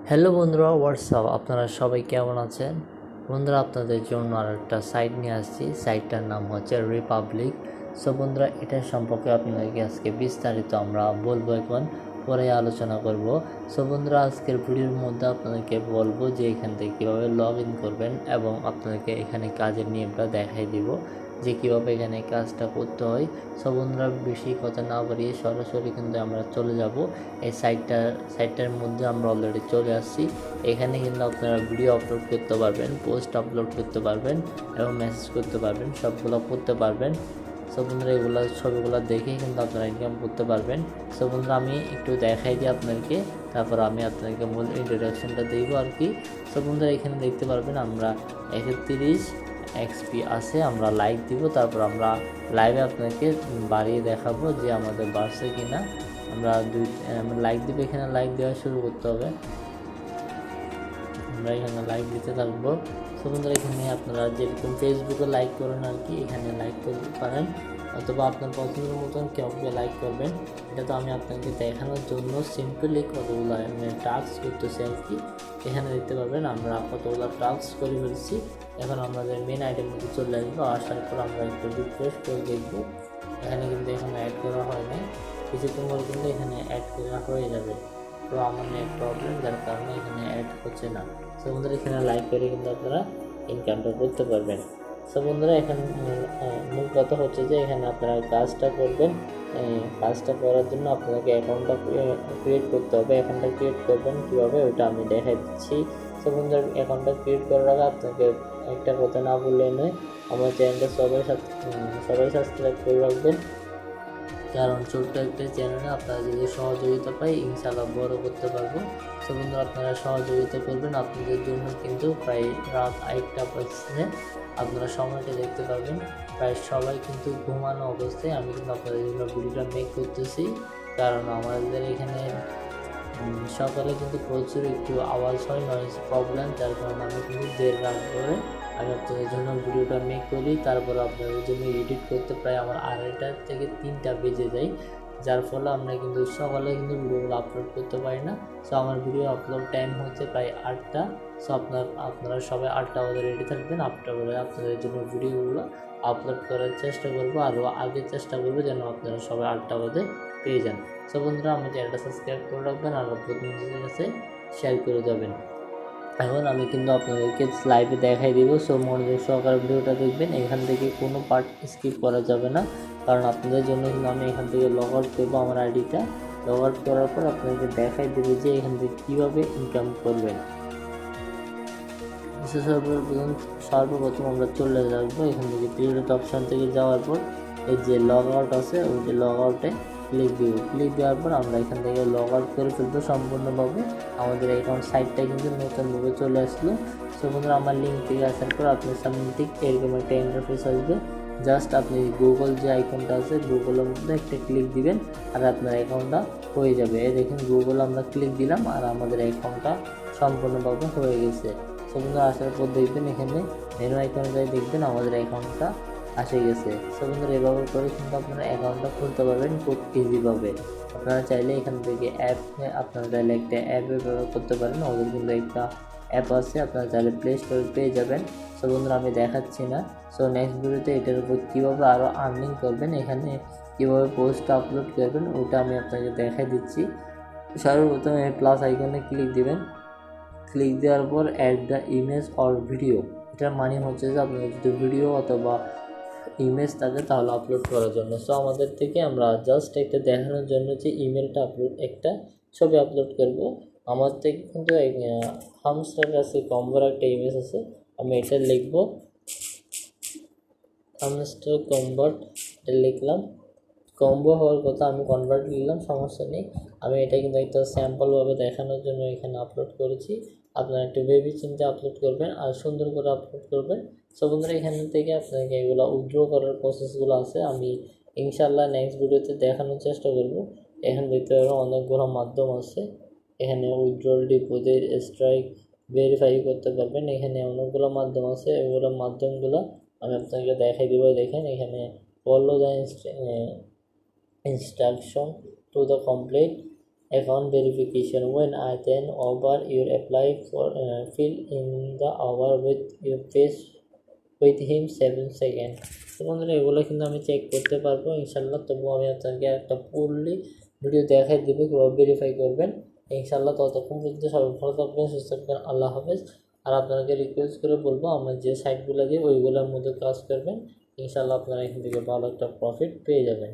Hello বন্ধুরা, WhatsApp, আপনারা সবাই কেমন আছেন? বন্ধুরা, আপনাদের জন্য আর একটা সাইট নিয়ে আসছি। সাইটটার নাম হচ্ছে রিপাবলিক। সো বন্ধুরা, এটা সম্পর্কে আপনাদেরকে আজকে বিস্তারিত আমরা বলবো, এখন পরে আলোচনা করব। সো বন্ধুরা, আজকের ভিডিওর মধ্যে আপনাদেরকে বলবো যে এখান থেকে কীভাবে লগ ইন করবেন এবং আপনাদেরকে এখানে কাজের নিয়মটা দেখাই দিব যে কীভাবে এখানে কাজটা করতে হয়। সো বন্ধুরা, বেশি কথা না বাড়িয়ে সরাসরি কিন্তু আমরা চলে যাব এই সাইটটার মধ্যে। আমরা অলরেডি চলে আসছি। এখানে কিন্তু আপনারা ভিডিও আপলোড করতে পারবেন, পোস্ট আপলোড করতে পারবেন এবং মেসেজ করতে পারবেন, সবগুলো করতে পারবেন। সো বন্ধুরা, এগুলো ছবিগুলো দেখেই কিন্তু আপনারা ইনকাম করতে পারবেন। সো বন্ধুরা, আমি একটু দেখাই দিই আপনাদেরকে, তারপর আমি আপনাদেরকে মূল ইন্ট্রোডাকশনটা দিব আর কি। সো বন্ধুরা, এখানে দেখতে পারবেন আমরা 31 এক্সপি আছে, আমরা লাইক দিব, তারপর আমরা লাইভে আপনাকে বাড়িয়ে দেখাবো যে আমাদের বাড়ছে কিনা। আমরা লাইক দিব, এখানে লাইক দেওয়া শুরু করতে হবে। আমরা এখানে লাইক দিতে থাকবো। সো বন্ধুরা, এখানে আপনারা যেরকম ফেসবুকে লাইক করেন আর কি, এখানে লাইক করতে পারেন, অথবা আপনার পছন্দের মতন কেউকে লাইক করবেন। এটা তো আমি আপনাকে দেখানোর জন্য সিম্পলি কতগুলো টাস্ক করতেছি আর কি। এখানে দেখতে পাবেন আমরা কতগুলো টাস্ক করে ফেলছি। এখন আমাদের মেন আইটেম মধ্যে চলে আসবো। আসার পর আমরা একটু রিফ্রেশ করে দেখবো। এখানে কিন্তু এখানে অ্যাড করা হয় নাই, কিছুক্ষণ পর কিন্তু এখানে অ্যাড করা হয়ে যাবে। তো আমার নেট প্রবলেম, যার কারণে এখানে অ্যাড হচ্ছে না। সো বন্ধুরা, এখানে লাইক করে কিন্তু আপনারা ইনকামটা করতে পারবেন। সো বন্ধুরা, এখানে মূল কথা হচ্ছে যে এখানে আপনারা কাজটা করবেন। কাজটা করার জন্য আপনাকে অ্যাকাউন্টটা ক্রিয়েট করতে হবে। অ্যাকাউন্টটা ক্রিয়েট করবেন কীভাবে, ওইটা আমি দেখাই দিচ্ছি। সো বন্ধুরা, অ্যাকাউন্টটা ক্রিয়েট করার আগে আপনাকে একটা কথা না বললে নয়, আমার চ্যানেলটা সবাই সাবস্ক্রাইব করে রাখবেন, কারণ ছোট্ট একটা চ্যানেলে আপনারা যদি সহযোগিতা পাই, ইনশাআল্লাহ বড় করতে পারবো। সো বন্ধুরা, আপনারা সহযোগিতা করবেন। আপনাদের জন্য কিন্তু প্রায় রাত 1টা বাজছে, আপনারা সময়টা দেখতে পাবেন। প্রায় সবাই কিন্তু ঘুমানো অবস্থায় আমি কিন্তু আপনাদের জন্য ভিডিওটা মেক করতেছি, কারণ আমাদের এখানে সকালে কিন্তু প্রচুর একটু আওয়াজ হয়, নয়েজ প্রবলেম, যার কারণে আমি কিন্তু দেড় রাত ধরে আমি আপনাদের জন্য ভিডিওটা মেক করি। তারপর আপনাদের জন্য এডিট করতে প্রায় আমার 2:30 থেকে 3টা বেজে যায়, যার ফলে আমরা কিন্তু সকালে কিন্তু ভিডিওগুলো আপলোড করতে পারি না। সো আমার ভিডিও আপলোড টাইম হচ্ছে প্রায় 8টা। সো আপনারা সবাই 8টা বাজে রেডি থাকবেন। 8টা বাজে আপনাদের জন্য ভিডিওগুলো আপলোড করার চেষ্টা করবো, আরও আগে চেষ্টা করবো যেন আপনারা সবাই 8টা বাজে পেয়ে যান। সো বন্ধুরা, আমার চ্যানেলটা সাবস্ক্রাইব করে রাখবেন আর বন্ধুদের কাছে শেয়ার করে যাবেন। এখন আমি কিন্তু আপনাদেরকে লাইভে দেখাই দিব। সো মনোযোগ সহকারে ভিডিওটা দেখবেন, এখান থেকে কোনো পার্ট স্কিপ করা যাবে না, কারণ আপনাদের জন্য কিন্তু আমি এখান থেকে লগ আউট করবো। আমার আইডিটা লগ আউট করার পর আপনাদেরকে দেখাই দেবো যে এখান থেকে কীভাবে ইনকাম করবেন। সর্বপ্রথম আমরা চলে যাবো এখান থেকে পিরিয়ড অপশান থেকে যাওয়ার পর এই যে লগ আউট আছে, ওই যে লগ আউটে ক্লিক দিব। ক্লিক দেওয়ার পর আমরা এখান থেকে লগ আউট করে ফেলবো সম্পূর্ণভাবে। আমাদের অ্যাকাউন্ট সাইটটা কিন্তু নতুনভাবে চলে আসলো। সো বন্ধুরা, আমার লিঙ্ক থেকে আসার পর আপনার সামনে ঠিক এরকম একটা ইন্টারফেস আসবে। জাস্ট আপনি গুগল যে আইকনটা আছে, গুগলের মধ্যে একটা ক্লিক দিবেন আর আপনার অ্যাকাউন্টটা হয়ে যাবে। এই দেখুন, গুগল আমরা ক্লিক দিলাম আর আমাদের অ্যাকাউন্টটা সম্পূর্ণভাবে হয়ে গেছে। সো বন্ধুরা, আসার পর দেখবেন এখানে মেনু আইকনে যাই দেখবেন আমাদের অ্যাকাউন্টটা আসে গেছে। সো বন্ধুরা, এভাবে করে কিন্তু আপনারা অ্যাকাউন্টটা খুলতে পারবেন খুব ইজিভাবে। আপনারা চাইলে এখান থেকে আপনারা চাইলে একটা অ্যাপ ব্যবহার করতে পারেন। ওদের কিন্তু একটা অ্যাপ আছে, আপনারা চাইলে প্লে স্টোরে পেয়ে যাবেন। সো বন্ধুরা, আমি দেখাচ্ছি না। সো নেক্সট ভিডিওতে এটার উপর কীভাবে আরও আর্নিং করবেন, এখানে কীভাবে পোস্ট আপলোড করবেন, ওটা আমি আপনাকে দেখাই দিচ্ছি। সর্বপ্রথম এই প্লাস আইকনে ক্লিক দিবেন। ক্লিক দেওয়ার পর add the image or video, এটার মানে হচ্ছে যে আপনার যদি ভিডিও অথবা ইমেজ থাকে তাহলে আপলোড করার জন্য। সো আমাদের থেকে আমরা জাস্ট একটা দেখানোর জন্য যে ইমেলটা একটা ছবি আপলোড করব। আমার থেকে কিন্তু হামস্টার কাছে কম্বোর একটা ইমেজ আছে, আমি এটা লিখবো হামস্টার কনভার্ট, এটা লিখলাম। কম্বো হওয়ার কথা, আমি কনভার্ট লিখলাম, সমস্যা নেই। আমি এটা কিন্তু একটা স্যাম্পলভাবে দেখানোর জন্য এখানে আপলোড করেছি। আপনারা একটু ভেবে চিন্তে আপলোড করবেন আর সুন্দর করে আপলোড করবেন। সো বন্ধুরা, এখান থেকে আপনাকে এগুলো উইথড্র করার প্রসেসগুলো আছে, আমি ইনশাআল্লাহ নেক্সট ভিডিওতে দেখানোর চেষ্টা করব। এখানে দেখতে পাবেন অনেকগুলো মাধ্যম আছে। এখানে উইথড্রল, ডিপোজিট, স্ট্রাইক, ভেরিফাই করতে পারবেন। এখানে অনেকগুলো মাধ্যম আছে, এগুলো মাধ্যমগুলো আমি আপনাকে দেখাই দিব। দেখেন এখানে follow the instruction to the complete account verification. When I then over your apply for fill in the hour with your face with him 7 second. তো বন্ধুরা এগুলো কিন্তু আমি চেক করতে পারবো ইনশাল্লাহ। তবুও আমি আপনাকে একটা ফুললি ভিডিও দেখাই দেবো কীভাবে ভেরিফাই করবেন ইনশাল্লাহ। ততক্ষণ পর্যন্ত সবাই ভালো থাকবেন, সুস্থ থাকবেন, আল্লাহ হাফেজ। আর আপনাকে রিকোয়েস্ট করে বলবো আমার যে সাইটগুলো দিয়ে ওইগুলোর মধ্যে কাজ করবেন ইনশাল্লাহ, আপনারা এখান থেকে ভালো একটা প্রফিট পেয়ে যাবেন।